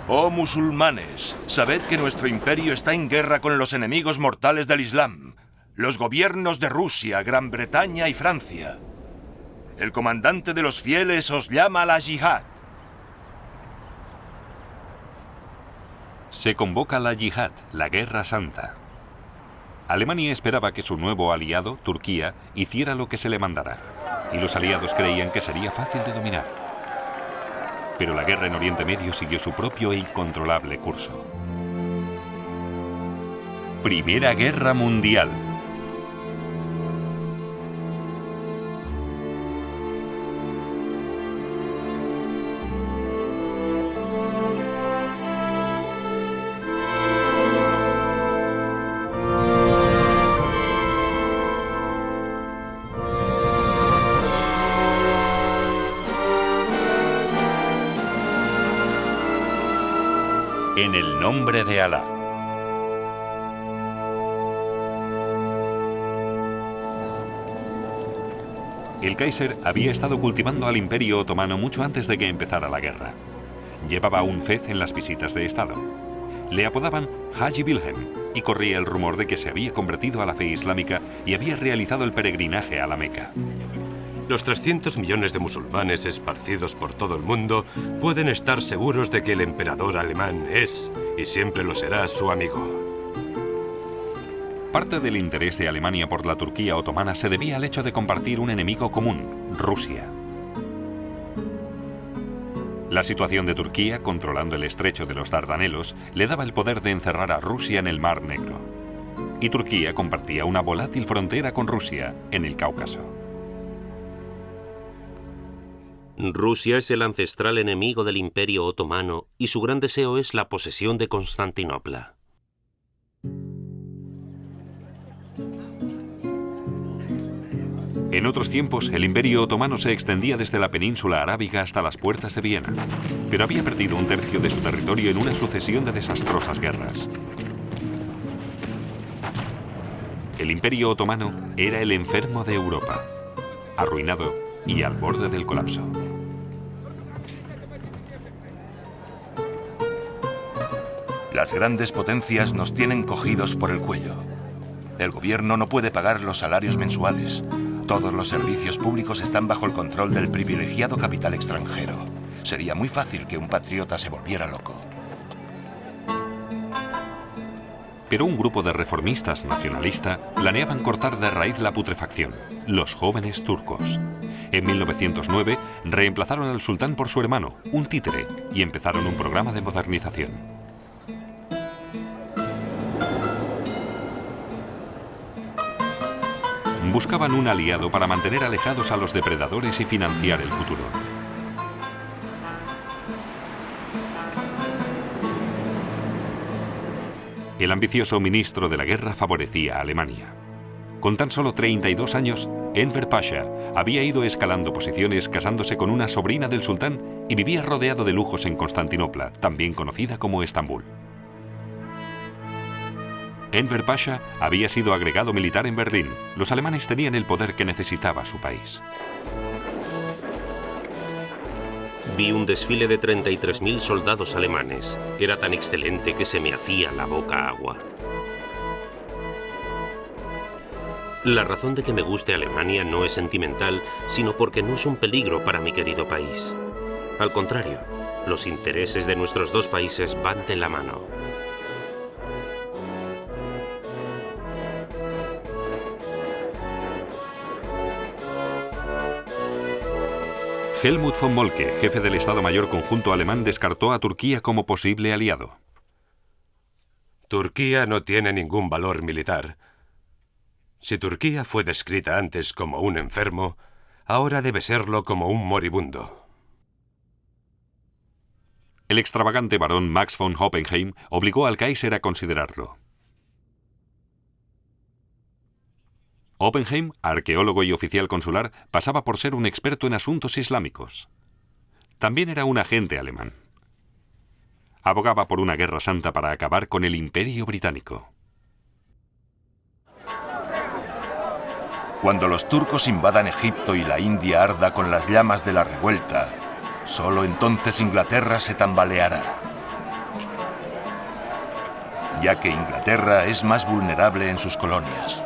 Oh musulmanes, sabed que nuestro imperio está en guerra con los enemigos mortales del Islam, los gobiernos de Rusia, Gran Bretaña y Francia. El comandante de los fieles os llama a la yihad. Se convoca la yihad, la guerra santa. Alemania esperaba que su nuevo aliado, Turquía, hiciera lo que se le mandara, y los aliados creían que sería fácil de dominar. Pero la guerra en Oriente Medio siguió su propio e incontrolable curso. Primera Guerra Mundial. En el nombre de Alá. El Kaiser había estado cultivando al Imperio Otomano mucho antes de que empezara la guerra. Llevaba un fez en las visitas de Estado. Le apodaban Haji Wilhelm y corría el rumor de que se había convertido a la fe islámica y había realizado el peregrinaje a la Meca. Los 300 millones de musulmanes esparcidos por todo el mundo pueden estar seguros de que el emperador alemán es, y siempre lo será, su amigo. Parte del interés de Alemania por la Turquía otomana se debía al hecho de compartir un enemigo común, Rusia. La situación de Turquía, controlando el estrecho de los Dardanelos, le daba el poder de encerrar a Rusia en el Mar Negro. Y Turquía compartía una volátil frontera con Rusia en el Cáucaso. Rusia es el ancestral enemigo del Imperio Otomano y su gran deseo es la posesión de Constantinopla. En otros tiempos, el Imperio Otomano se extendía desde la península arábiga hasta las puertas de Viena, pero había perdido un tercio de su territorio en una sucesión de desastrosas guerras. El Imperio Otomano era el enfermo de Europa, arruinado y al borde del colapso. Las grandes potencias nos tienen cogidos por el cuello. El gobierno no puede pagar los salarios mensuales. Todos los servicios públicos están bajo el control del privilegiado capital extranjero. Sería muy fácil que un patriota se volviera loco. Pero un grupo de reformistas nacionalistas planeaban cortar de raíz la putrefacción, los jóvenes turcos. En 1909 reemplazaron al sultán por su hermano, un títere, y empezaron un programa de modernización. Buscaban un aliado para mantener alejados a los depredadores y financiar el futuro. El ambicioso ministro de la guerra favorecía a Alemania. Con tan solo 32 años, Enver Pasha había ido escalando posiciones casándose con una sobrina del sultán y vivía rodeado de lujos en Constantinopla, también conocida como Estambul. Enver Pasha había sido agregado militar en Berlín. Los alemanes tenían el poder que necesitaba su país. Vi un desfile de 33.000 soldados alemanes. Era tan excelente que se me hacía la boca agua. La razón de que me guste Alemania no es sentimental, sino porque no es un peligro para mi querido país. Al contrario, los intereses de nuestros dos países van de la mano. Helmut von Moltke, jefe del Estado Mayor Conjunto alemán, descartó a Turquía como posible aliado. Turquía no tiene ningún valor militar. Si Turquía fue descrita antes como un enfermo, ahora debe serlo como un moribundo. El extravagante barón Max von Oppenheim obligó al Kaiser a considerarlo. Oppenheim, arqueólogo y oficial consular, pasaba por ser un experto en asuntos islámicos. También era un agente alemán. Abogaba por una guerra santa para acabar con el Imperio Británico. Cuando los turcos invadan Egipto y la India arda con las llamas de la revuelta, solo entonces Inglaterra se tambaleará. ya que Inglaterra es más vulnerable en sus colonias.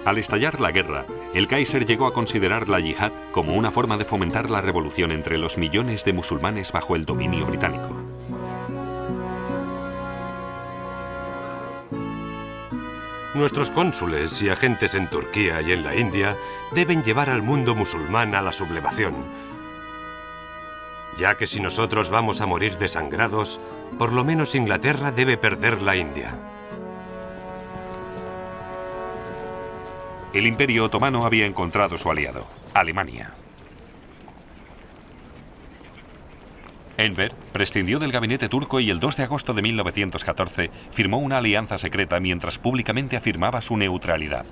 Al estallar la guerra, el Kaiser llegó a considerar la yihad como una forma de fomentar la revolución entre los millones de musulmanes bajo el dominio británico. Nuestros cónsules y agentes en Turquía y en la India deben llevar al mundo musulmán a la sublevación, ya que si nosotros vamos a morir desangrados, por lo menos Inglaterra debe perder la India. El Imperio Otomano había encontrado su aliado, Alemania. Enver prescindió del gabinete turco y el 2 de agosto de 1914 firmó una alianza secreta mientras públicamente afirmaba su neutralidad.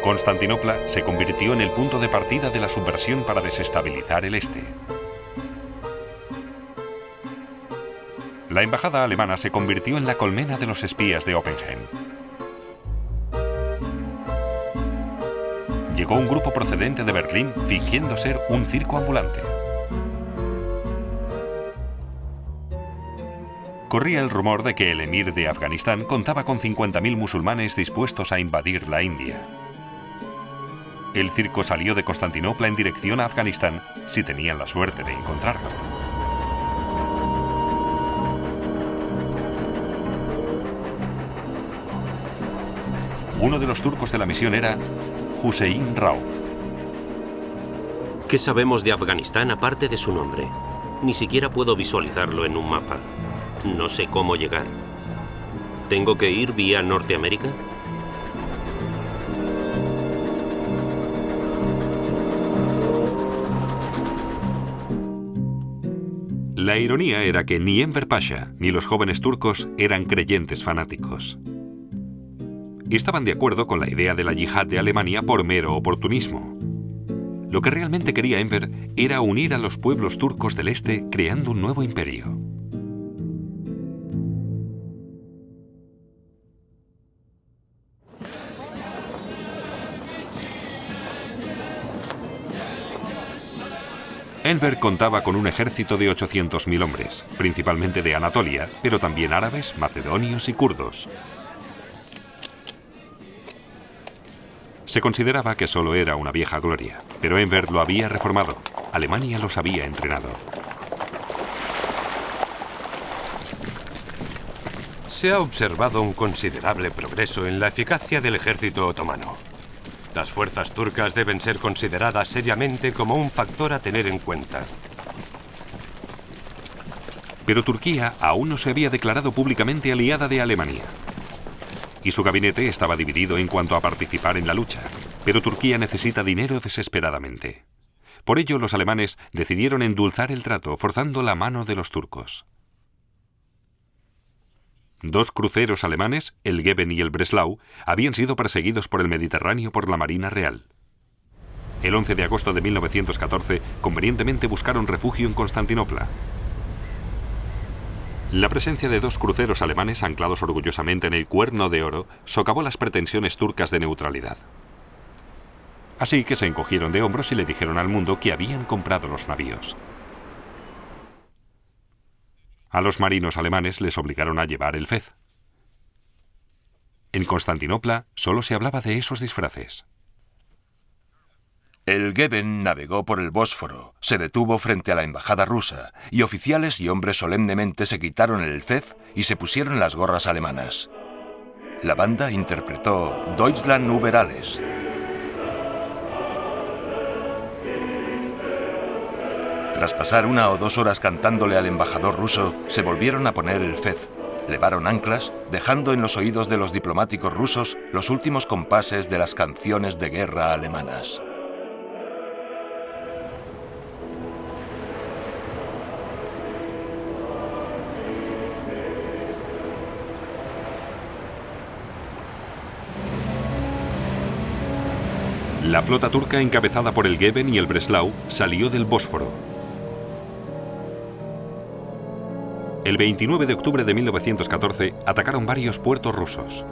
Constantinopla se convirtió en el punto de partida de la subversión para desestabilizar el este. La embajada alemana se convirtió en la colmena de los espías de Oppenheim. Llegó un grupo procedente de Berlín fingiendo ser un circo ambulante. Corría el rumor de que el emir de Afganistán contaba con 50.000 musulmanes dispuestos a invadir la India. El circo salió de Constantinopla en dirección a Afganistán si tenían la suerte de encontrarlo. Uno de los turcos de la misión era Hüseyin Rauf. ¿Qué sabemos de Afganistán aparte de su nombre? Ni siquiera puedo visualizarlo en un mapa. No sé cómo llegar. ¿Tengo que ir vía Norteamérica? La ironía era que ni Enver Pasha ni los jóvenes turcos eran creyentes fanáticos. Estaban de acuerdo con la idea de la yihad de Alemania por mero oportunismo. Lo que realmente quería Enver era unir a los pueblos turcos del este creando un nuevo imperio. Enver contaba con un ejército de 800.000 hombres, principalmente de Anatolia, pero también árabes, macedonios y kurdos. Se consideraba que solo era una vieja gloria, pero Enver lo había reformado. Alemania los había entrenado. Se ha observado un considerable progreso en la eficacia del ejército otomano. Las fuerzas turcas deben ser consideradas seriamente como un factor a tener en cuenta. Pero Turquía aún no se había declarado públicamente aliada de Alemania. Y su gabinete estaba dividido en cuanto a participar en la lucha. Pero Turquía necesita dinero desesperadamente. Por ello, los alemanes decidieron endulzar el trato, forzando la mano de los turcos. 2 cruceros alemanes, el Geben y el Breslau, habían sido perseguidos por el Mediterráneo por la Marina Real. El 11 de agosto de 1914, convenientemente buscaron refugio en Constantinopla. La presencia de 2 cruceros alemanes anclados orgullosamente en el Cuerno de Oro socavó las pretensiones turcas de neutralidad. Así que se encogieron de hombros y le dijeron al mundo que habían comprado los navíos. A los marinos alemanes les obligaron a llevar el fez. En Constantinopla solo se hablaba de esos disfraces. El Geben navegó por el Bósforo, se detuvo frente a la embajada rusa y oficiales y hombres solemnemente se quitaron el fez y se pusieron las gorras alemanas. La banda interpretó Deutschland über alles. Tras pasar 1 o 2 horas cantándole al embajador ruso, se volvieron a poner el fez, levaron anclas, dejando en los oídos de los diplomáticos rusos los últimos compases de las canciones de guerra alemanas. La flota turca, encabezada por el Geben y el Breslau, salió del Bósforo. El 29 de octubre de 1914 atacaron varios puertos rusos.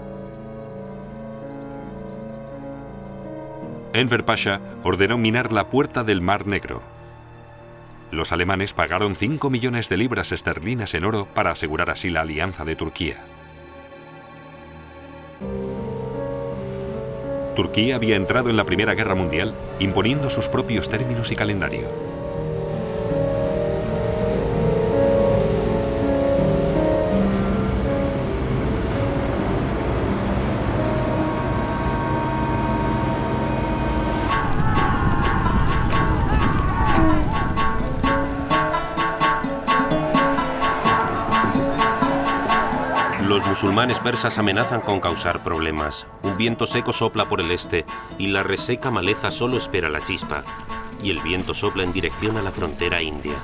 Enver Pasha ordenó minar la puerta del Mar Negro. Los alemanes pagaron 5 millones de libras esterlinas en oro para asegurar así la alianza de Turquía. Turquía había entrado en la Primera Guerra Mundial imponiendo sus propios términos y calendario. Los musulmanes persas amenazan con causar problemas. Un viento seco sopla por el este y la reseca maleza solo espera la chispa. Y el viento sopla en dirección a la frontera india.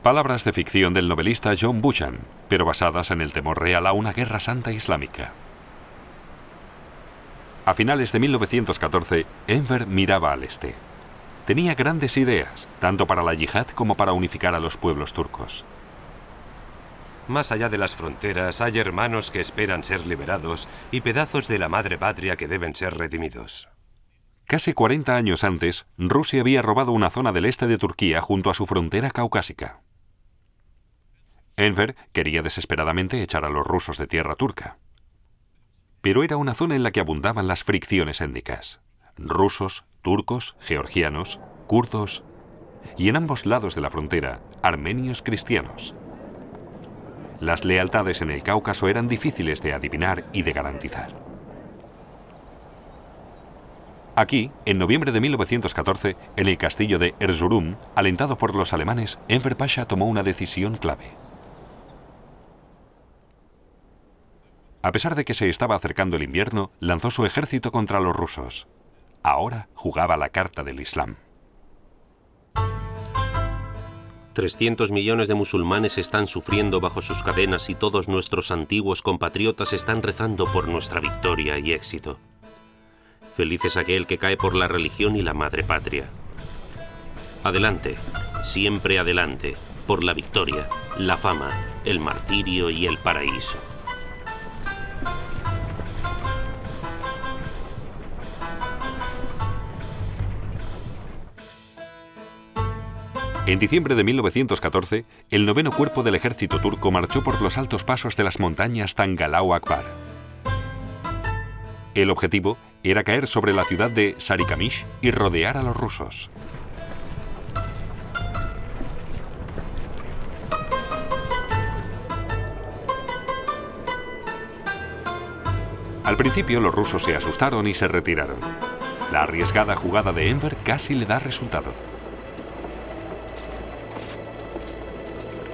Palabras de ficción del novelista John Bushan, pero basadas en el temor real a una guerra santa islámica. A finales de 1914, Enver miraba al este. Tenía grandes ideas, tanto para la yihad como para unificar a los pueblos turcos. Más allá de las fronteras hay hermanos que esperan ser liberados y pedazos de la madre patria que deben ser redimidos. Casi 40 años antes, Rusia había robado una zona del este de Turquía junto a su frontera caucásica. Enver quería desesperadamente echar a los rusos de tierra turca. Pero era una zona en la que abundaban las fricciones étnicas. Rusos, turcos, georgianos, kurdos y en ambos lados de la frontera, armenios cristianos. Las lealtades en el Cáucaso eran difíciles de adivinar y de garantizar. Aquí, en noviembre de 1914, en el castillo de Erzurum, alentado por los alemanes, Enver Pasha tomó una decisión clave. A pesar de que se estaba acercando el invierno, lanzó su ejército contra los rusos. Ahora jugaba la carta del Islam. 300 millones de musulmanes están sufriendo bajo sus cadenas y todos nuestros antiguos compatriotas están rezando por nuestra victoria y éxito. Feliz es aquel que cae por la religión y la madre patria. Adelante, siempre adelante, por la victoria, la fama, el martirio y el paraíso. En diciembre de 1914, el 9º cuerpo del ejército turco marchó por los altos pasos de las montañas Tangalau Akbar. El objetivo era caer sobre la ciudad de Sarikamish y rodear a los rusos. Al principio los rusos se asustaron y se retiraron. La arriesgada jugada de Enver casi le da resultado.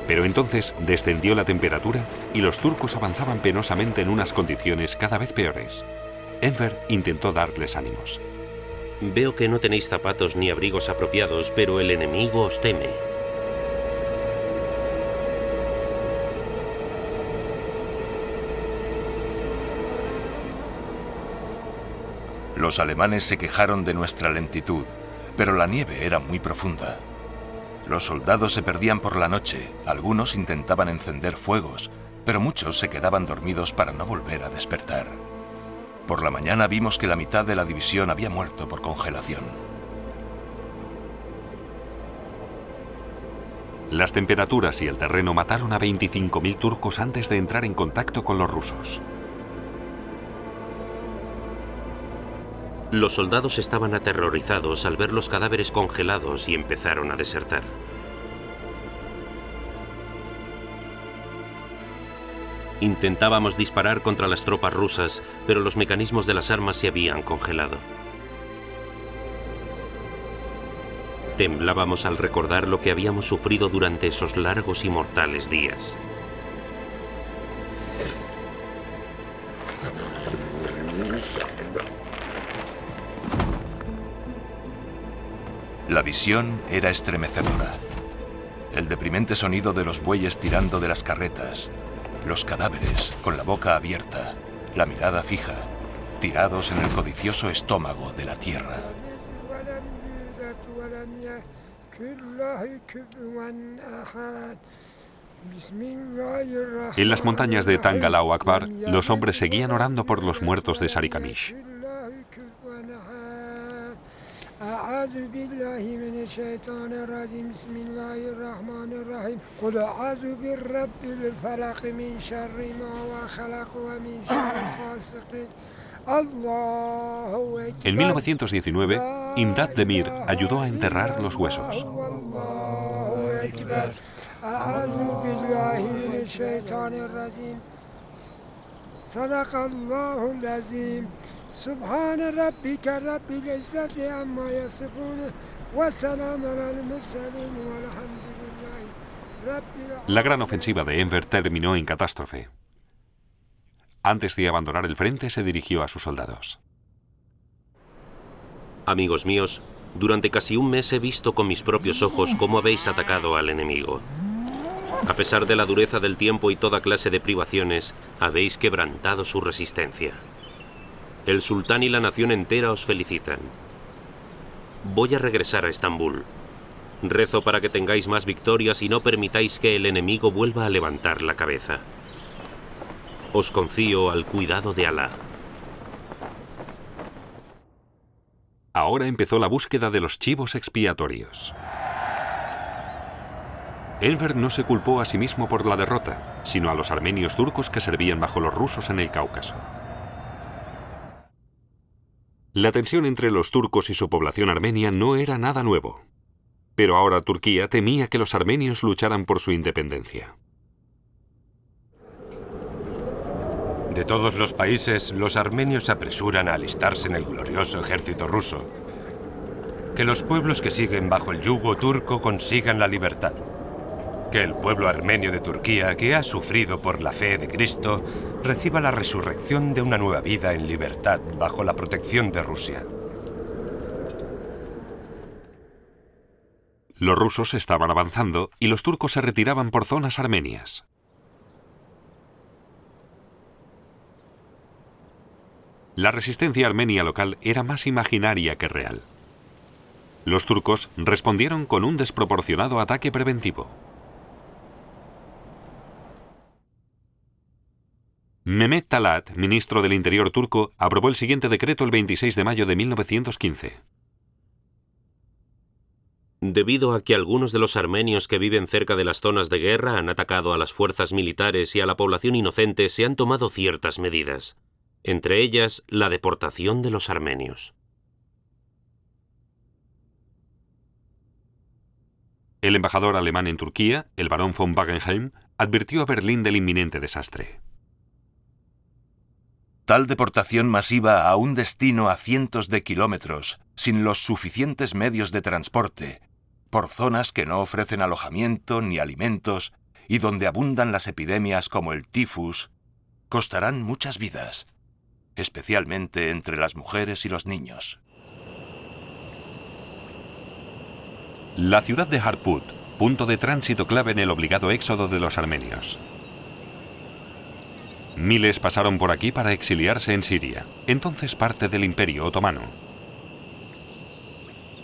Pero entonces descendió la temperatura y los turcos avanzaban penosamente en unas condiciones cada vez peores. Enver intentó darles ánimos. Veo que no tenéis zapatos ni abrigos apropiados, pero el enemigo os teme. Los alemanes se quejaron de nuestra lentitud, pero la nieve era muy profunda. Los soldados se perdían por la noche, algunos intentaban encender fuegos, pero muchos se quedaban dormidos para no volver a despertar. Por la mañana vimos que la mitad de la división había muerto por congelación. Las temperaturas y el terreno mataron a 25.000 turcos antes de entrar en contacto con los rusos. Los soldados estaban aterrorizados al ver los cadáveres congelados y empezaron a desertar. Intentábamos disparar contra las tropas rusas, pero los mecanismos de las armas se habían congelado. Temblábamos al recordar lo que habíamos sufrido durante esos largos y mortales días. La visión era estremecedora. El deprimente sonido de los bueyes tirando de las carretas, los cadáveres con la boca abierta, la mirada fija, tirados en el codicioso estómago de la tierra. En las montañas de Tangalau Akbar, los hombres seguían orando por los muertos de Sarikamish. En 1919, Imdad Demir ayudó a enterrar los huesos. La gran ofensiva de Enver terminó en catástrofe. Antes de abandonar el frente, se dirigió a sus soldados. Amigos míos, durante casi un mes he visto con mis propios ojos cómo habéis atacado al enemigo. A pesar de la dureza del tiempo y toda clase de privaciones, habéis quebrantado su resistencia. El sultán y la nación entera os felicitan. Voy a regresar a Estambul. Rezo para que tengáis más victorias y no permitáis que el enemigo vuelva a levantar la cabeza. Os confío al cuidado de Alá. Ahora empezó la búsqueda de los chivos expiatorios. Enver no se culpó a sí mismo por la derrota, sino a los armenios turcos que servían bajo los rusos en el Cáucaso. La tensión entre los turcos y su población armenia no era nada nuevo, pero ahora Turquía temía que los armenios lucharan por su independencia. De todos los países, los armenios se apresuran a alistarse en el glorioso ejército ruso. Que los pueblos que siguen bajo el yugo turco consigan la libertad. Que el pueblo armenio de Turquía, que ha sufrido por la fe de Cristo, reciba la resurrección de una nueva vida en libertad bajo la protección de Rusia. Los rusos estaban avanzando y los turcos se retiraban por zonas armenias. La resistencia armenia local era más imaginaria que real. Los turcos respondieron con un desproporcionado ataque preventivo. Mehmet Talat, ministro del Interior turco, aprobó el siguiente decreto el 26 de mayo de 1915. Debido a que algunos de los armenios que viven cerca de las zonas de guerra han atacado a las fuerzas militares y a la población inocente, se han tomado ciertas medidas. Entre ellas, la deportación de los armenios. El embajador alemán en Turquía, el barón von Wagenheim, advirtió a Berlín del inminente desastre. Tal deportación masiva a un destino a cientos de kilómetros, sin los suficientes medios de transporte, por zonas que no ofrecen alojamiento ni alimentos y donde abundan las epidemias como el tifus, costarán muchas vidas, especialmente entre las mujeres y los niños. La ciudad de Harput, punto de tránsito clave en el obligado éxodo de los armenios. Miles pasaron por aquí para exiliarse en Siria, entonces parte del Imperio Otomano.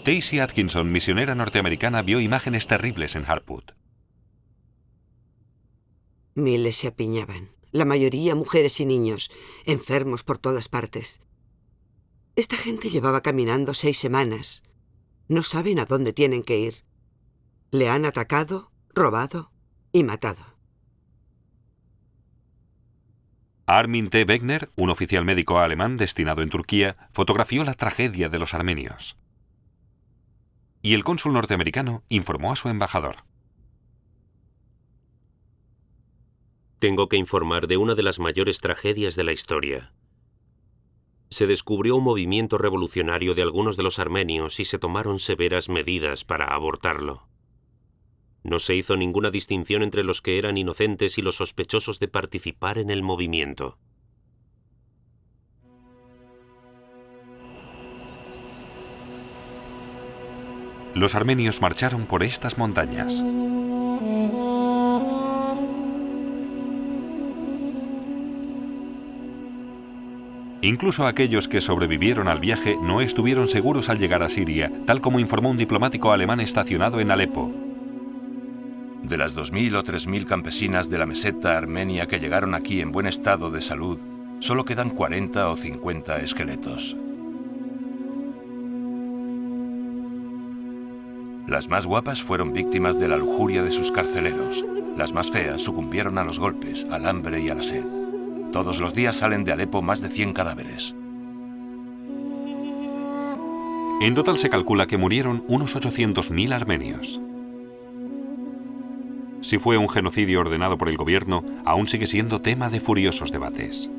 Daisy Atkinson, misionera norteamericana, vio imágenes terribles en Harput. Miles se apiñaban, la mayoría mujeres y niños, enfermos por todas partes. Esta gente llevaba caminando 6 semanas. No saben a dónde tienen que ir. Le han atacado, robado y matado. Armin T. Wegner, un oficial médico alemán destinado en Turquía, fotografió la tragedia de los armenios. Y el cónsul norteamericano informó a su embajador. Tengo que informar de una de las mayores tragedias de la historia. Se descubrió un movimiento revolucionario de algunos de los armenios y se tomaron severas medidas para abortarlo. No se hizo ninguna distinción entre los que eran inocentes y los sospechosos de participar en el movimiento. Los armenios marcharon por estas montañas. Incluso aquellos que sobrevivieron al viaje no estuvieron seguros al llegar a Siria, tal como informó un diplomático alemán estacionado en Alepo. De las 2.000 o 3.000 campesinas de la meseta armenia que llegaron aquí en buen estado de salud, solo quedan 40 o 50 esqueletos. Las más guapas fueron víctimas de la lujuria de sus carceleros. Las más feas sucumbieron a los golpes, al hambre y a la sed. Todos los días salen de Alepo más de 100 cadáveres. En total se calcula que murieron unos 800.000 armenios. Si fue un genocidio ordenado por el gobierno, aún sigue siendo tema de furiosos debates.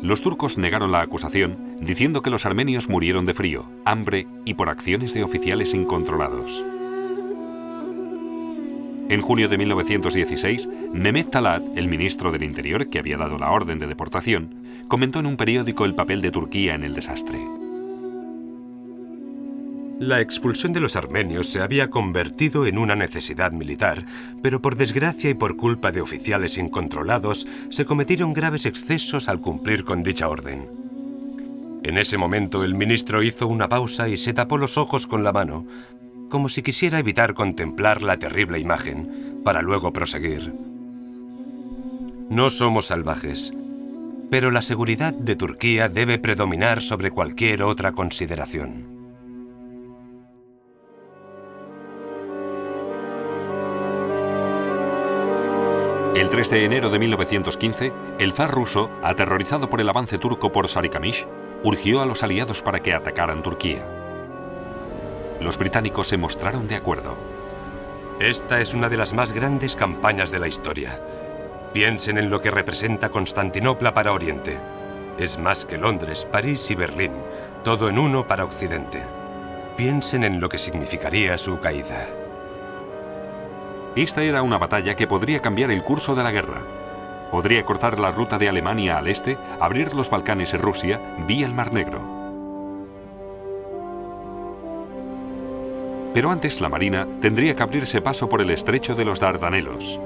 Los turcos negaron la acusación, diciendo que los armenios murieron de frío, hambre y por acciones de oficiales incontrolados. En junio de 1916, Mehmet Talat, el ministro del Interior que había dado la orden de deportación, comentó en un periódico el papel de Turquía en el desastre. La expulsión de los armenios se había convertido en una necesidad militar, pero por desgracia y por culpa de oficiales incontrolados, se cometieron graves excesos al cumplir con dicha orden. En ese momento el ministro hizo una pausa y se tapó los ojos con la mano, como si quisiera evitar contemplar la terrible imagen, para luego proseguir. No somos salvajes, pero la seguridad de Turquía debe predominar sobre cualquier otra consideración. El 3 de enero de 1915, el zar ruso, aterrorizado por el avance turco por Sarikamish, urgió a los aliados para que atacaran Turquía. Los británicos se mostraron de acuerdo. Esta es una de las más grandes campañas de la historia. Piensen en lo que representa Constantinopla para Oriente. Es más que Londres, París y Berlín, todo en uno para Occidente. Piensen en lo que significaría su caída. Esta era una batalla que podría cambiar el curso de la guerra. Podría cortar la ruta de Alemania al este, abrir los Balcanes y Rusia vía el Mar Negro. Pero antes la Marina tendría que abrirse paso por el estrecho de los Dardanelos.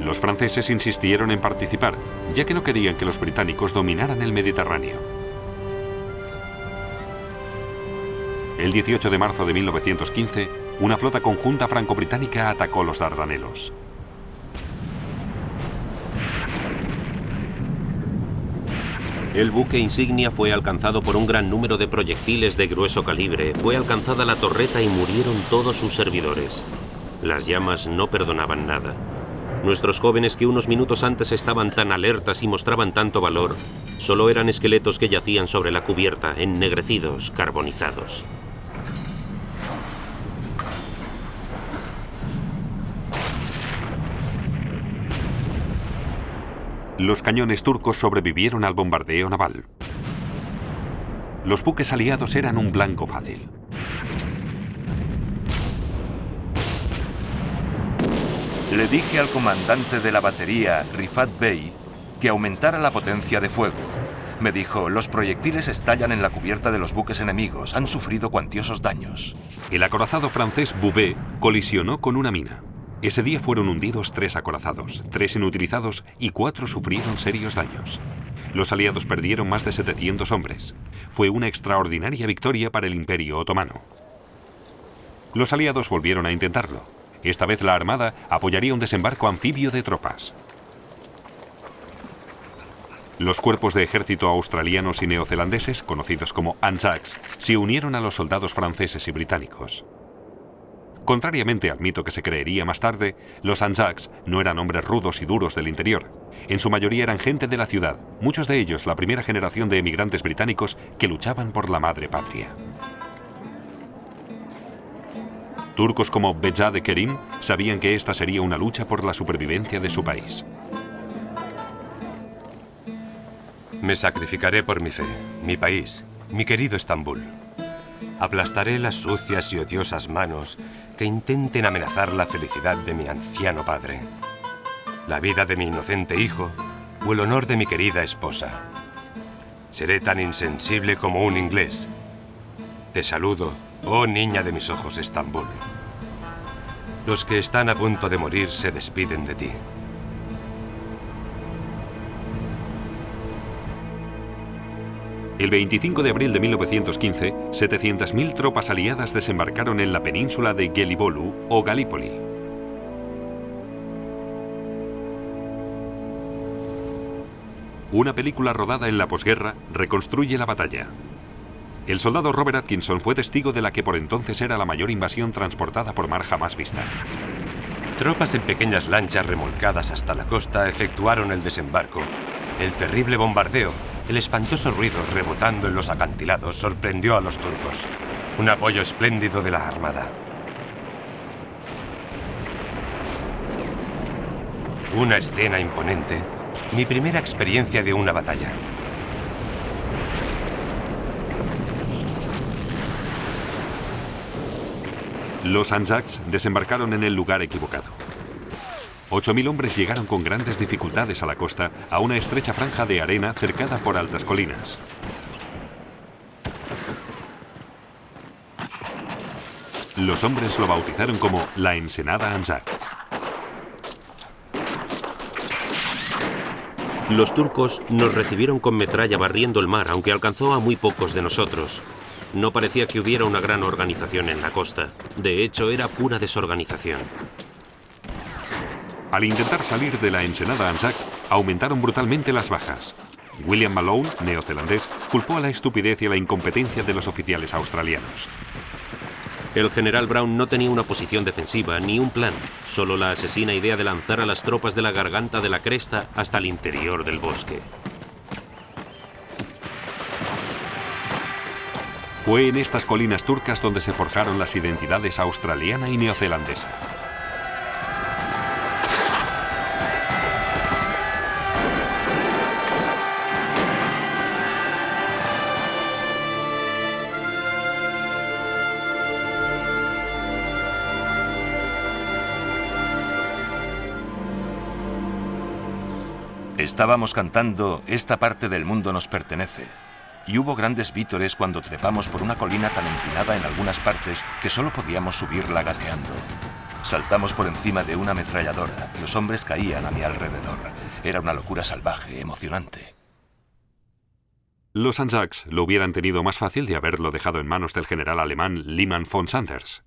Los franceses insistieron en participar, ya que no querían que los británicos dominaran el Mediterráneo. El 18 de marzo de 1915, una flota conjunta franco-británica atacó los Dardanelos. El buque insignia fue alcanzado por un gran número de proyectiles de grueso calibre, fue alcanzada la torreta y murieron todos sus servidores. Las llamas no perdonaban nada. Nuestros jóvenes que unos minutos antes estaban tan alertas y mostraban tanto valor, solo eran esqueletos que yacían sobre la cubierta, ennegrecidos, carbonizados. Los cañones turcos sobrevivieron al bombardeo naval. Los buques aliados eran un blanco fácil. Le dije al comandante de la batería, Rifat Bey, que aumentara la potencia de fuego. Me dijo, los proyectiles estallan en la cubierta de los buques enemigos, han sufrido cuantiosos daños. El acorazado francés Bouvet colisionó con una mina. Ese día fueron hundidos 3 acorazados, 3 inutilizados y 4 sufrieron serios daños. Los aliados perdieron más de 700 hombres. Fue una extraordinaria victoria para el Imperio Otomano. Los aliados volvieron a intentarlo. Esta vez la Armada apoyaría un desembarco anfibio de tropas. Los cuerpos de ejército australianos y neozelandeses, conocidos como Anzacs, se unieron a los soldados franceses y británicos. Contrariamente al mito que se creería más tarde, los Anzacs no eran hombres rudos y duros del interior. En su mayoría eran gente de la ciudad, muchos de ellos la primera generación de emigrantes británicos que luchaban por la madre patria. Turcos como Behzad Kerim sabían que esta sería una lucha por la supervivencia de su país. Me sacrificaré por mi fe, mi país, mi querido Estambul. Aplastaré las sucias y odiosas manos que intenten amenazar la felicidad de mi anciano padre, la vida de mi inocente hijo o el honor de mi querida esposa. Seré tan insensible como un inglés. Te saludo, oh niña de mis ojos, Estambul. Los que están a punto de morir se despiden de ti. El 25 de abril de 1915, 700.000 tropas aliadas desembarcaron en la península de Gelibolu o Galípoli. Una película rodada en la posguerra reconstruye la batalla. El soldado Robert Atkinson fue testigo de la que por entonces era la mayor invasión transportada por mar jamás vista. Tropas en pequeñas lanchas remolcadas hasta la costa efectuaron el desembarco. El terrible bombardeo, el espantoso ruido rebotando en los acantilados sorprendió a los turcos. Un apoyo espléndido de la armada. Una escena imponente. Mi primera experiencia de una batalla. Los Anzacs desembarcaron en el lugar equivocado. 8.000 hombres llegaron con grandes dificultades a la costa, a una estrecha franja de arena cercada por altas colinas. Los hombres lo bautizaron como la Ensenada Anzac. Los turcos nos recibieron con metralla barriendo el mar, aunque alcanzó a muy pocos de nosotros. No parecía que hubiera una gran organización en la costa. De hecho, era pura desorganización. Al intentar salir de la Ensenada Anzac, aumentaron brutalmente las bajas. William Malone, neozelandés, culpó a la estupidez y a la incompetencia de los oficiales australianos. El general Brown no tenía una posición defensiva ni un plan, solo la asesina idea de lanzar a las tropas de la garganta de la cresta hasta el interior del bosque. Fue en estas colinas turcas donde se forjaron las identidades australiana y neozelandesa. Estábamos cantando "Esta parte del mundo nos pertenece", y hubo grandes vítores cuando trepamos por una colina tan empinada en algunas partes que solo podíamos subirla gateando. Saltamos por encima de una ametralladora, los hombres caían a mi alrededor. Era una locura salvaje, emocionante. Los Anzacs lo hubieran tenido más fácil de haberlo dejado en manos del general alemán Liman von Sanders.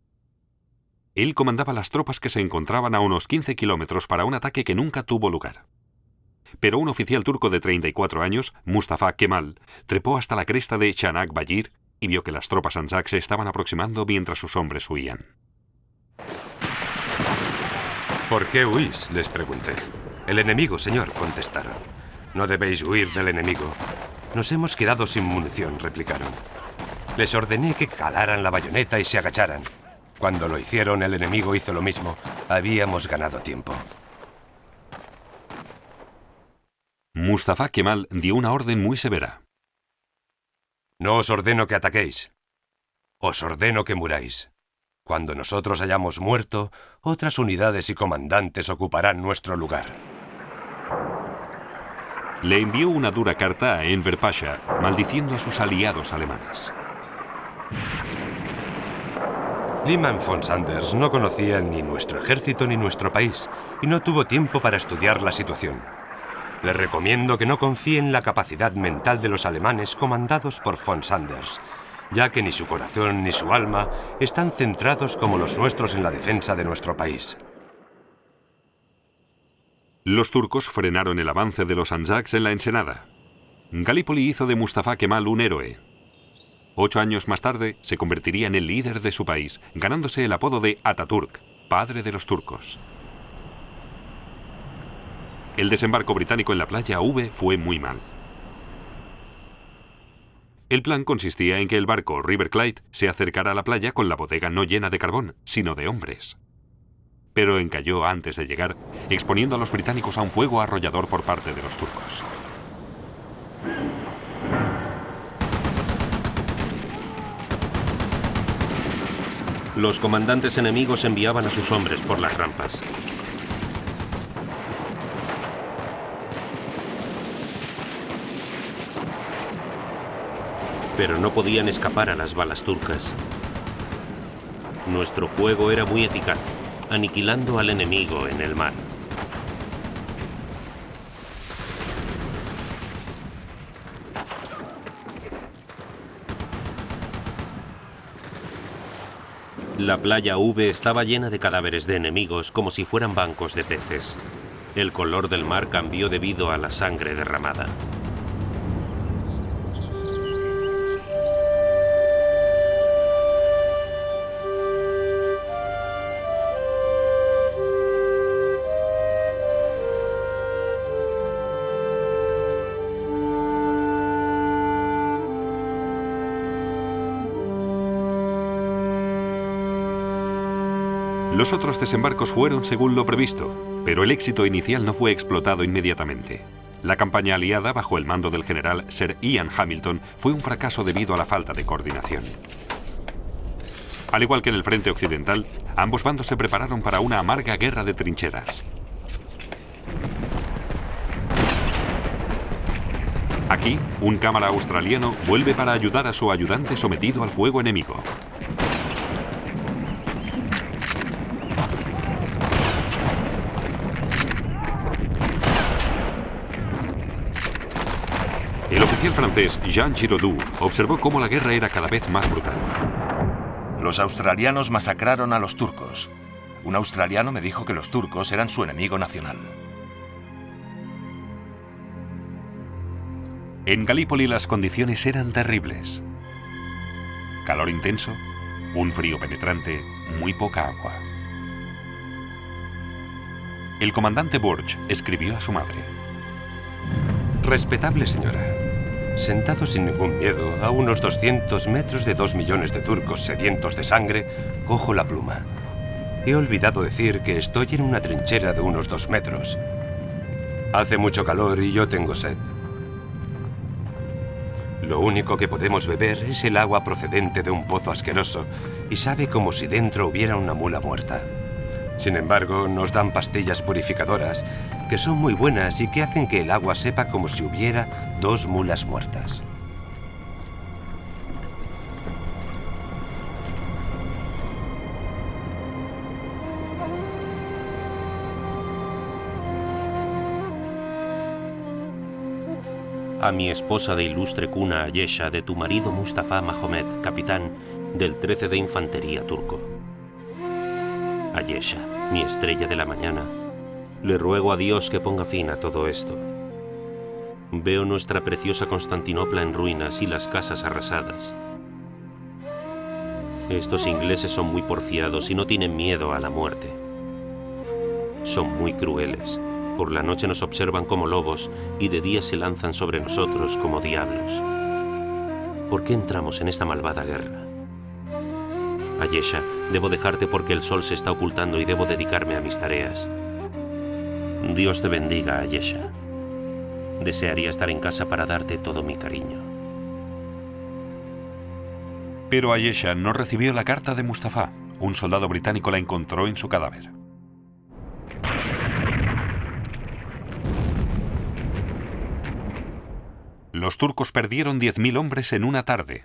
Él comandaba las tropas que se encontraban a unos 15 kilómetros para un ataque que nunca tuvo lugar. Pero un oficial turco de 34 años, Mustafa Kemal, trepó hasta la cresta de Chanak Bayir y vio que las tropas Anzac se estaban aproximando mientras sus hombres huían. ¿Por qué huís?, les pregunté. El enemigo, señor, contestaron. No debéis huir del enemigo. Nos hemos quedado sin munición, replicaron. Les ordené que calaran la bayoneta y se agacharan. Cuando lo hicieron, el enemigo hizo lo mismo. Habíamos ganado tiempo. Mustafa Kemal dio una orden muy severa. No os ordeno que ataquéis. Os ordeno que muráis. Cuando nosotros hayamos muerto, otras unidades y comandantes ocuparán nuestro lugar. Le envió una dura carta a Enver Pasha, maldiciendo a sus aliados alemanes. Liman von Sanders no conocía ni nuestro ejército ni nuestro país, y no tuvo tiempo para estudiar la situación. Les recomiendo que no confíen en la capacidad mental de los alemanes comandados por von Sanders, ya que ni su corazón ni su alma están centrados como los nuestros en la defensa de nuestro país. Los turcos frenaron el avance de los Anzacs en la Ensenada. Galípoli hizo de Mustafa Kemal un héroe. 8 años más tarde se convertiría en el líder de su país, ganándose el apodo de Ataturk, padre de los turcos. El desembarco británico en la playa V fue muy mal. El plan consistía en que el barco River Clyde se acercara a la playa con la bodega no llena de carbón, sino de hombres. Pero encalló antes de llegar, exponiendo a los británicos a un fuego arrollador por parte de los turcos. Los comandantes enemigos enviaban a sus hombres por las rampas. Pero no podían escapar a las balas turcas. Nuestro fuego era muy eficaz. aniquilando al enemigo en el mar. La playa V estaba llena de cadáveres de enemigos como si fueran bancos de peces. El color del mar cambió debido a la sangre derramada. Los otros desembarcos fueron según lo previsto, pero el éxito inicial no fue explotado inmediatamente. La campaña aliada, bajo el mando del general Sir Ian Hamilton, fue un fracaso debido a la falta de coordinación. Al igual que en el frente occidental, ambos bandos se prepararon para una amarga guerra de trincheras. Aquí, un cámara australiano vuelve para ayudar a su ayudante sometido al fuego enemigo. El oficial francés Jean Giraudoux observó cómo la guerra era cada vez más brutal. Los australianos masacraron a los turcos. Un australiano me dijo que los turcos eran su enemigo nacional. En Galípoli las condiciones eran terribles. Calor intenso, un frío penetrante, muy poca agua. El comandante Burge escribió a su madre: Respetable señora, sentado sin ningún miedo a unos 200 metros de 2 millones de turcos sedientos de sangre, cojo la pluma. He olvidado decir que estoy en una trinchera de unos 2 metros. Hace mucho calor y yo tengo sed. Lo único que podemos beber es el agua procedente de un pozo asqueroso y sabe como si dentro hubiera una mula muerta. Sin embargo, nos dan pastillas purificadoras que son muy buenas y que hacen que el agua sepa como si hubiera 2 mulas muertas. A mi esposa de ilustre cuna, Ayesha, de tu marido Mustafa Mahomet, capitán del 13 de Infantería turco. Ayesha, mi estrella de la mañana, le ruego a Dios que ponga fin a todo esto. Veo nuestra preciosa Constantinopla en ruinas y las casas arrasadas. Estos ingleses son muy porfiados y no tienen miedo a la muerte. Son muy crueles. Por la noche nos observan como lobos y de día se lanzan sobre nosotros como diablos. ¿Por qué entramos en esta malvada guerra? Ayesha, debo dejarte porque el sol se está ocultando y debo dedicarme a mis tareas. Dios te bendiga, Ayesha. Desearía estar en casa para darte todo mi cariño. Pero Ayesha no recibió la carta de Mustafa. Un soldado británico la encontró en su cadáver. Los turcos perdieron 10.000 hombres en una tarde.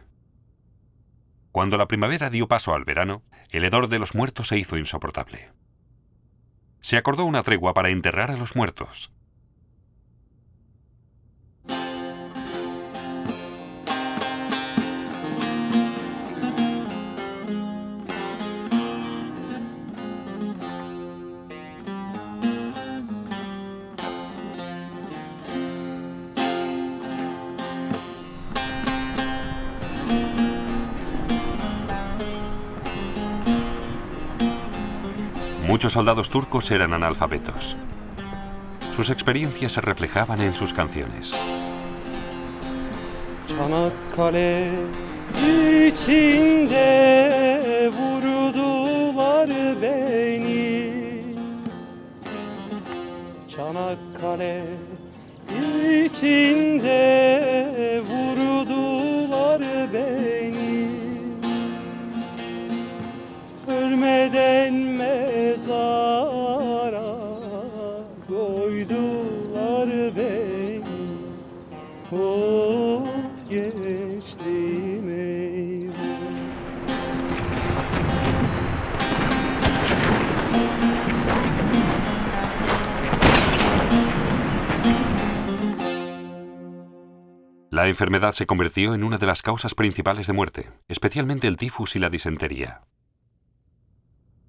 Cuando la primavera dio paso al verano, el hedor de los muertos se hizo insoportable. Se acordó una tregua para enterrar a los muertos. Muchos soldados turcos eran analfabetos. Sus experiencias se reflejaban en sus canciones. Çanakkale içinde vurdular beni. Çanakkale içinde vurdular beni. Ölmeden mezara koydular beni. Oh gençliğim eyvah. La enfermedad se convirtió en una de las causas principales de muerte, especialmente el tifus y la disentería.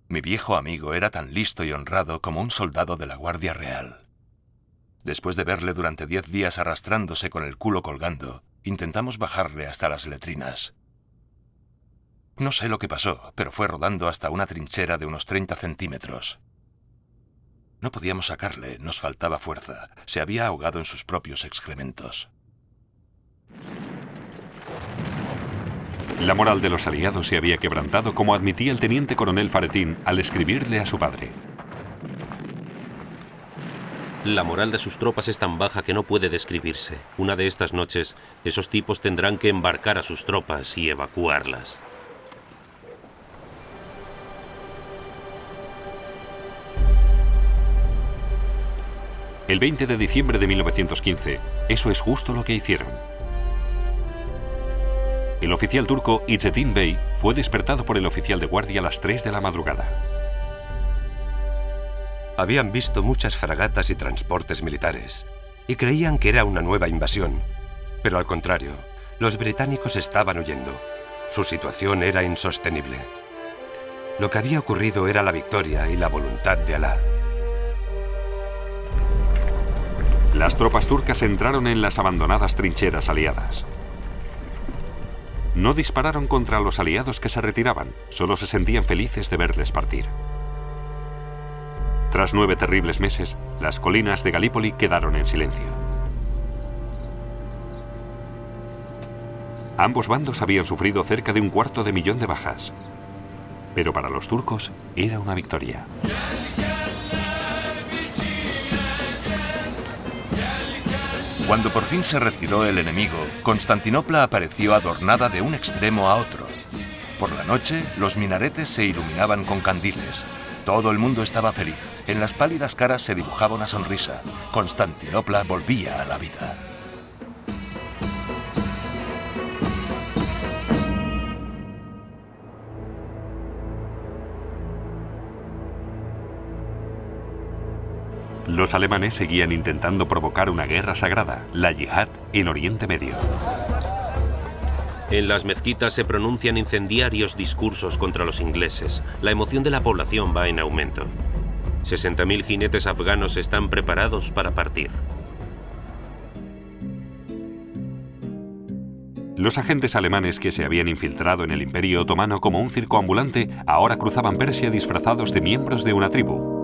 Mi viejo amigo era tan listo y honrado como un soldado de la Guardia Real. Después de verle durante 10 días arrastrándose con el culo colgando, intentamos bajarle hasta las letrinas. No sé lo que pasó, pero fue rodando hasta una trinchera de unos 30 centímetros. No podíamos sacarle, nos faltaba fuerza. Se había ahogado en sus propios excrementos. La moral de los aliados se había quebrantado, como admitía el teniente coronel Faretín al escribirle a su padre. La moral de sus tropas es tan baja que no puede describirse. Una de estas noches, esos tipos tendrán que embarcar a sus tropas y evacuarlas. El 20 de diciembre de 1915, eso es justo lo que hicieron. El oficial turco İzzettin Bey fue despertado por el oficial de guardia a las 3 de la madrugada. Habían visto muchas fragatas y transportes militares y creían que era una nueva invasión. Pero al contrario, los británicos estaban huyendo. Su situación era insostenible. Lo que había ocurrido era la victoria y la voluntad de Alá. Las tropas turcas entraron en las abandonadas trincheras aliadas. No dispararon contra los aliados que se retiraban, solo se sentían felices de verles partir. Tras 9 terribles meses, las colinas de Galípoli quedaron en silencio. Ambos bandos habían sufrido cerca de 250.000 de bajas, pero para los turcos era una victoria. Cuando por fin se retiró el enemigo, Constantinopla apareció adornada de un extremo a otro. Por la noche, los minaretes se iluminaban con candiles. Todo el mundo estaba feliz. En las pálidas caras se dibujaba una sonrisa. Constantinopla volvía a la vida. Los alemanes seguían intentando provocar una guerra sagrada, la yihad, en Oriente Medio. En las mezquitas se pronuncian incendiarios discursos contra los ingleses. La emoción de la población va en aumento. 60.000 jinetes afganos están preparados para partir. Los agentes alemanes que se habían infiltrado en el Imperio Otomano como un circo ambulante ahora cruzaban Persia disfrazados de miembros de una tribu.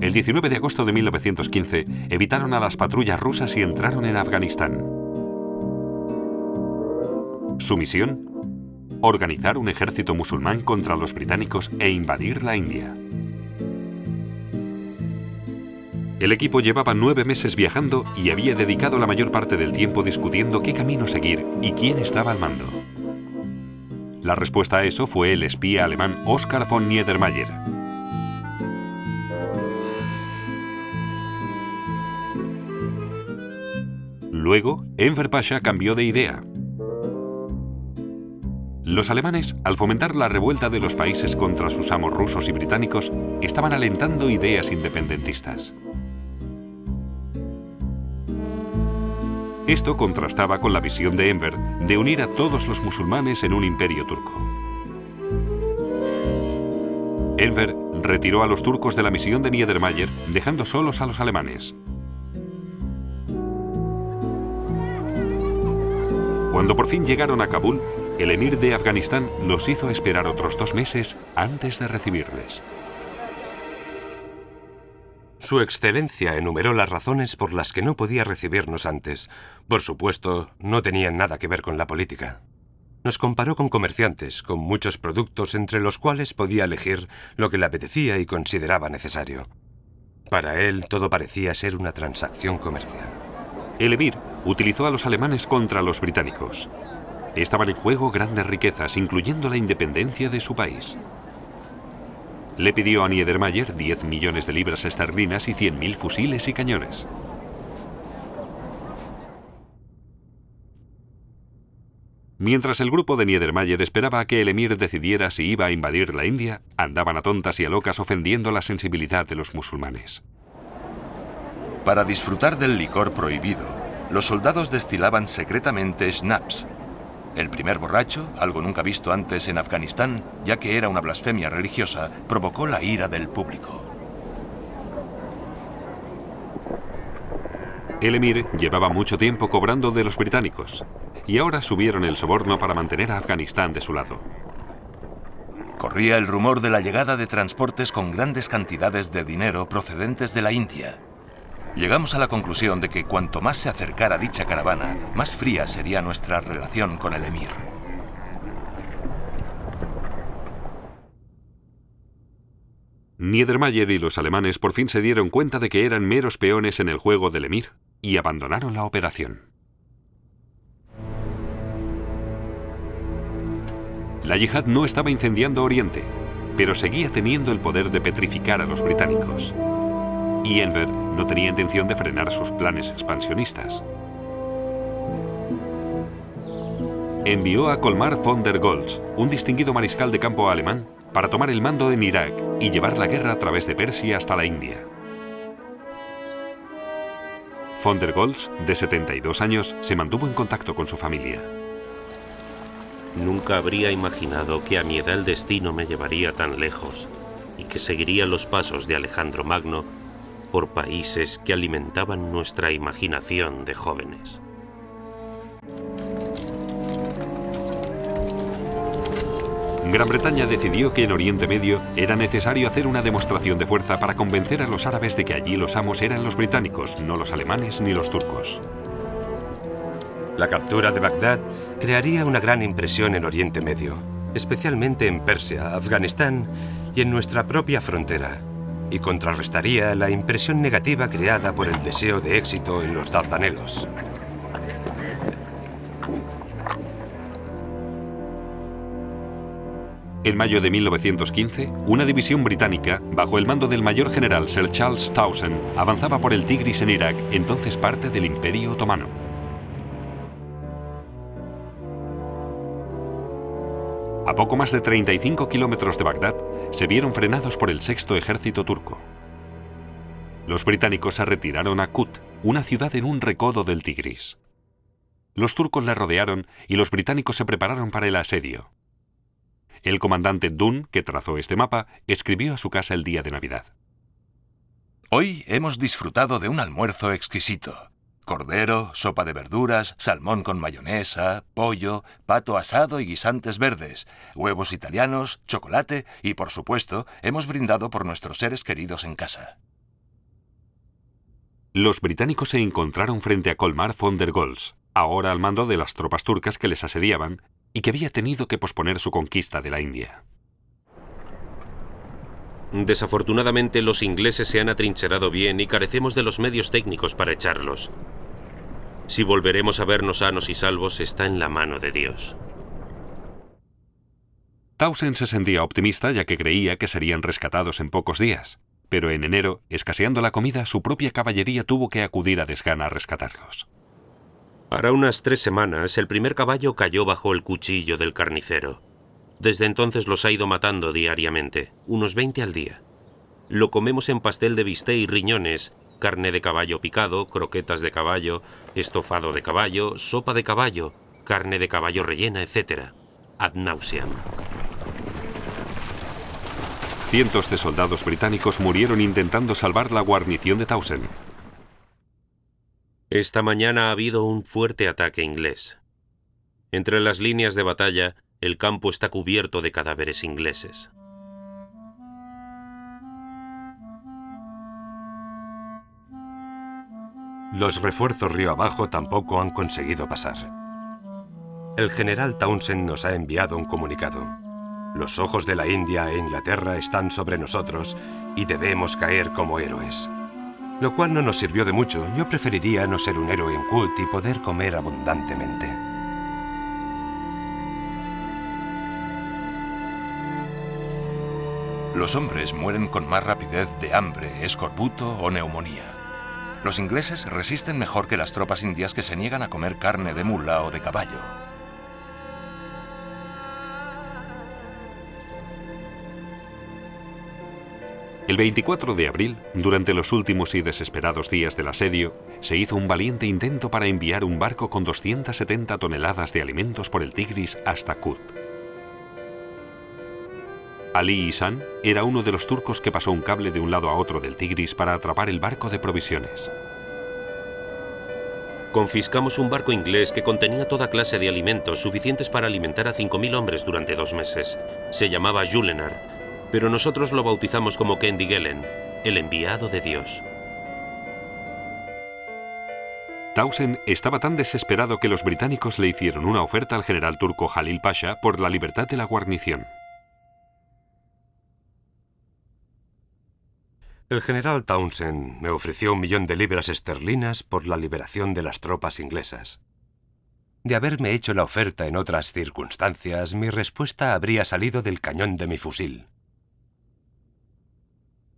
El 19 de agosto de 1915 evitaron a las patrullas rusas y entraron en Afganistán. Su misión: organizar un ejército musulmán contra los británicos e invadir la India. El equipo llevaba 9 meses viajando y había dedicado la mayor parte del tiempo discutiendo qué camino seguir y quién estaba al mando. La respuesta a eso fue el espía alemán Oskar von Niedermayer. Luego, Enver Pasha cambió de idea. Los alemanes, al fomentar la revuelta de los países contra sus amos rusos y británicos, estaban alentando ideas independentistas. Esto contrastaba con la visión de Enver de unir a todos los musulmanes en un imperio turco. Enver retiró a los turcos de la misión de Niedermayer, dejando solos a los alemanes. Cuando por fin llegaron a Kabul, el emir de Afganistán los hizo esperar otros 2 meses antes de recibirles. Su excelencia enumeró las razones por las que no podía recibirnos antes. Por supuesto, no tenían nada que ver con la política. Nos comparó con comerciantes, con muchos productos entre los cuales podía elegir lo que le apetecía y consideraba necesario. Para él, todo parecía ser una transacción comercial. El emir utilizó a los alemanes contra los británicos. Estaban en juego grandes riquezas, incluyendo la independencia de su país. Le pidió a Niedermayer 10 millones de libras esterlinas y 100.000 fusiles y cañones. Mientras el grupo de Niedermayer esperaba a que el emir decidiera si iba a invadir la India, andaban a tontas y a locas ofendiendo la sensibilidad de los musulmanes. Para disfrutar del licor prohibido, Los soldados destilaban secretamente schnapps. El primer borracho, algo nunca visto antes en Afganistán, ya que era una blasfemia religiosa, provocó la ira del público. El emir llevaba mucho tiempo cobrando de los británicos, y ahora subieron el soborno para mantener a Afganistán de su lado. Corría el rumor de la llegada de transportes con grandes cantidades de dinero procedentes de la India. Llegamos a la conclusión de que cuanto más se acercara dicha caravana, más fría sería nuestra relación con el emir. Niedermayer y los alemanes por fin se dieron cuenta de que eran meros peones en el juego del emir y abandonaron la operación. La yihad no estaba incendiando Oriente, pero seguía teniendo el poder de petrificar a los británicos. Y Enver no tenía intención de frenar sus planes expansionistas. Envió a Colmar von der Goltz, un distinguido mariscal de campo alemán, para tomar el mando en Irak y llevar la guerra a través de Persia hasta la India. Von der Goltz, de 72 años, se mantuvo en contacto con su familia. Nunca habría imaginado que a mi edad el destino me llevaría tan lejos y que seguiría los pasos de Alejandro Magno por países que alimentaban nuestra imaginación de jóvenes. Gran Bretaña decidió que en Oriente Medio era necesario hacer una demostración de fuerza para convencer a los árabes de que allí los amos eran los británicos, no los alemanes ni los turcos. La captura de Bagdad crearía una gran impresión en Oriente Medio, especialmente en Persia, Afganistán y en nuestra propia frontera, y contrarrestaría la impresión negativa creada por el deseo de éxito en los Dardanelos. En mayo de 1915, una división británica, bajo el mando del mayor general Sir Charles Townsend, avanzaba por el Tigris en Irak, entonces parte del Imperio Otomano. A poco más de 35 kilómetros de Bagdad, se vieron frenados por el sexto ejército turco. Los británicos se retiraron a Kut, una ciudad en un recodo del Tigris. Los turcos la rodearon y los británicos se prepararon para el asedio. El comandante Dunn, que trazó este mapa, escribió a su casa el día de Navidad. Hoy hemos disfrutado de un almuerzo exquisito. Cordero, sopa de verduras, salmón con mayonesa, pollo, pato asado y guisantes verdes, huevos italianos, chocolate y, por supuesto, hemos brindado por nuestros seres queridos en casa. Los británicos se encontraron frente a Colmar von der Goltz, ahora al mando de las tropas turcas que les asediaban, y que había tenido que posponer su conquista de la India. Desafortunadamente, los ingleses se han atrincherado bien y carecemos de los medios técnicos para echarlos. Si volveremos a vernos sanos y salvos, está en la mano de Dios. Townsend se sentía optimista ya que creía que serían rescatados en pocos días, pero en enero, escaseando la comida, su propia caballería tuvo que acudir a desgana a rescatarlos. Hará unas 3 semanas, el primer caballo cayó bajo el cuchillo del carnicero. Desde entonces los ha ido matando diariamente, unos 20 al día. Lo comemos en pastel de bistec y riñones, carne de caballo picado, croquetas de caballo, estofado de caballo, sopa de caballo, carne de caballo rellena, etc. Ad nauseam. Cientos de soldados británicos murieron intentando salvar la guarnición de Townsend. Esta mañana ha habido un fuerte ataque inglés. Entre las líneas de batalla, el campo está cubierto de cadáveres ingleses. Los refuerzos río abajo tampoco han conseguido pasar. El general Townsend nos ha enviado un comunicado. Los ojos de la India e Inglaterra están sobre nosotros y debemos caer como héroes. Lo cual no nos sirvió de mucho. Yo preferiría no ser un héroe en Kut y poder comer abundantemente. Los hombres mueren con más rapidez de hambre, escorbuto o neumonía. Los ingleses resisten mejor que las tropas indias que se niegan a comer carne de mula o de caballo. El 24 de abril, durante los últimos y desesperados días del asedio, se hizo un valiente intento para enviar un barco con 270 toneladas de alimentos por el Tigris hasta Kut. Ali Ihsan era uno de los turcos que pasó un cable de un lado a otro del Tigris para atrapar el barco de provisiones. Confiscamos un barco inglés que contenía toda clase de alimentos suficientes para alimentar a 5.000 hombres durante 2 meses. Se llamaba Julenar, pero nosotros lo bautizamos como Kendigelen, el enviado de Dios. Townsend estaba tan desesperado que los británicos le hicieron una oferta al general turco Jalil Pasha por la libertad de la guarnición. El general Townsend me ofreció 1 millón de libras esterlinas por la liberación de las tropas inglesas. De haberme hecho la oferta en otras circunstancias, mi respuesta habría salido del cañón de mi fusil.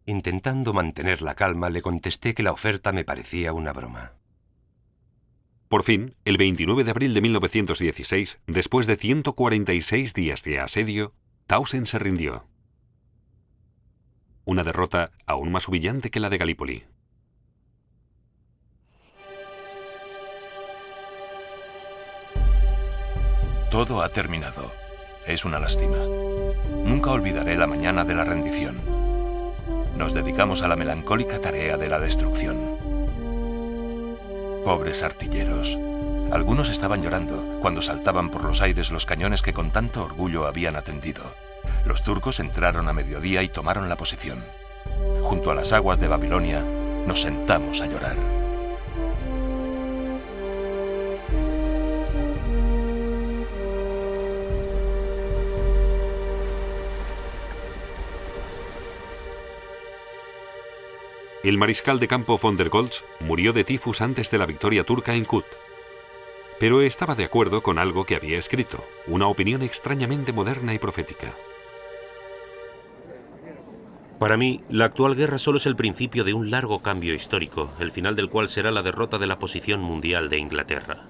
Intentando mantener la calma, le contesté que la oferta me parecía una broma. Por fin, el 29 de abril de 1916, después de 146 días de asedio, Townsend se rindió. Una derrota aún más humillante que la de Galípoli. Todo ha terminado. Es una lástima. Nunca olvidaré la mañana de la rendición. Nos dedicamos a la melancólica tarea de la destrucción. Pobres artilleros. Algunos estaban llorando cuando saltaban por los aires los cañones que con tanto orgullo habían atendido. Los turcos entraron a mediodía y tomaron la posición. Junto a las aguas de Babilonia, nos sentamos a llorar. El mariscal de campo von der Goltz murió de tifus antes de la victoria turca en Kut. Pero estaba de acuerdo con algo que había escrito, una opinión extrañamente moderna y profética. Para mí, la actual guerra solo es el principio de un largo cambio histórico, el final del cual será la derrota de la posición mundial de Inglaterra.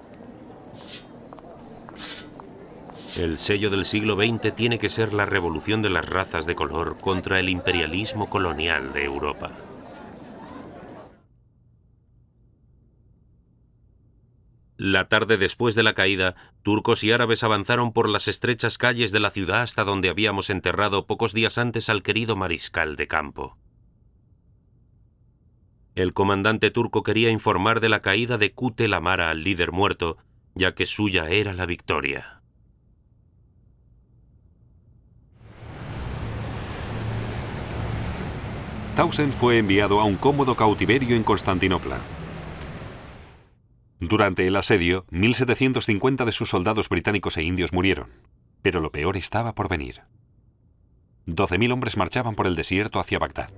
El sello del siglo XX tiene que ser la revolución de las razas de color contra el imperialismo colonial de Europa. La tarde después de la caída, turcos y árabes avanzaron por las estrechas calles de la ciudad hasta donde habíamos enterrado pocos días antes al querido mariscal de campo. El comandante turco quería informar de la caída de Kut el Amara al líder muerto, ya que suya era la victoria. Townsend fue enviado a un cómodo cautiverio en Constantinopla. Durante el asedio, 1.750 de sus soldados británicos e indios murieron, pero lo peor estaba por venir. 12.000 hombres marchaban por el desierto hacia Bagdad.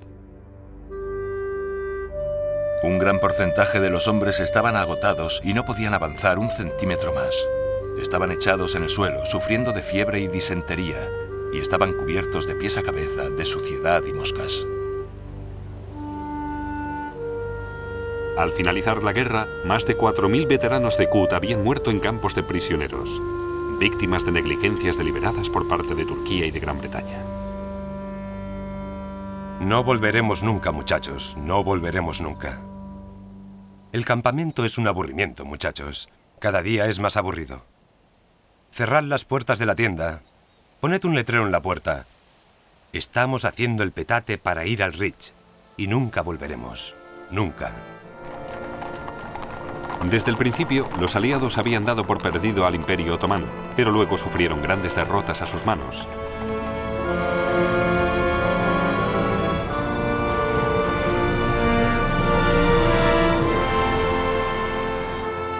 Un gran porcentaje de los hombres estaban agotados y no podían avanzar 1 centímetro más. Estaban echados en el suelo, sufriendo de fiebre y disentería, y estaban cubiertos de pies a cabeza de suciedad y moscas. Al finalizar la guerra, más de 4.000 veteranos de Kut habían muerto en campos de prisioneros, víctimas de negligencias deliberadas por parte de Turquía y de Gran Bretaña. No volveremos nunca, muchachos. No volveremos nunca. El campamento es un aburrimiento, muchachos. Cada día es más aburrido. Cerrad las puertas de la tienda. Poned un letrero en la puerta. Estamos haciendo el petate para ir al Ridge. Y nunca volveremos. Nunca. Desde el principio, los aliados habían dado por perdido al Imperio Otomano, pero luego sufrieron grandes derrotas a sus manos.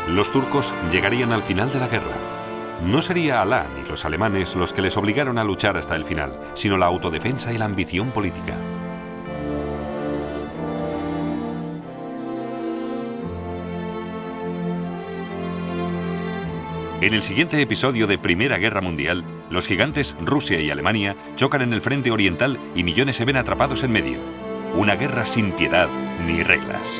Los turcos llegarían al final de la guerra. No sería Alá ni los alemanes los que les obligaron a luchar hasta el final, sino la autodefensa y la ambición política. En el siguiente episodio de Primera Guerra Mundial, los gigantes Rusia y Alemania chocan en el frente oriental y millones se ven atrapados en medio. Una guerra sin piedad ni reglas.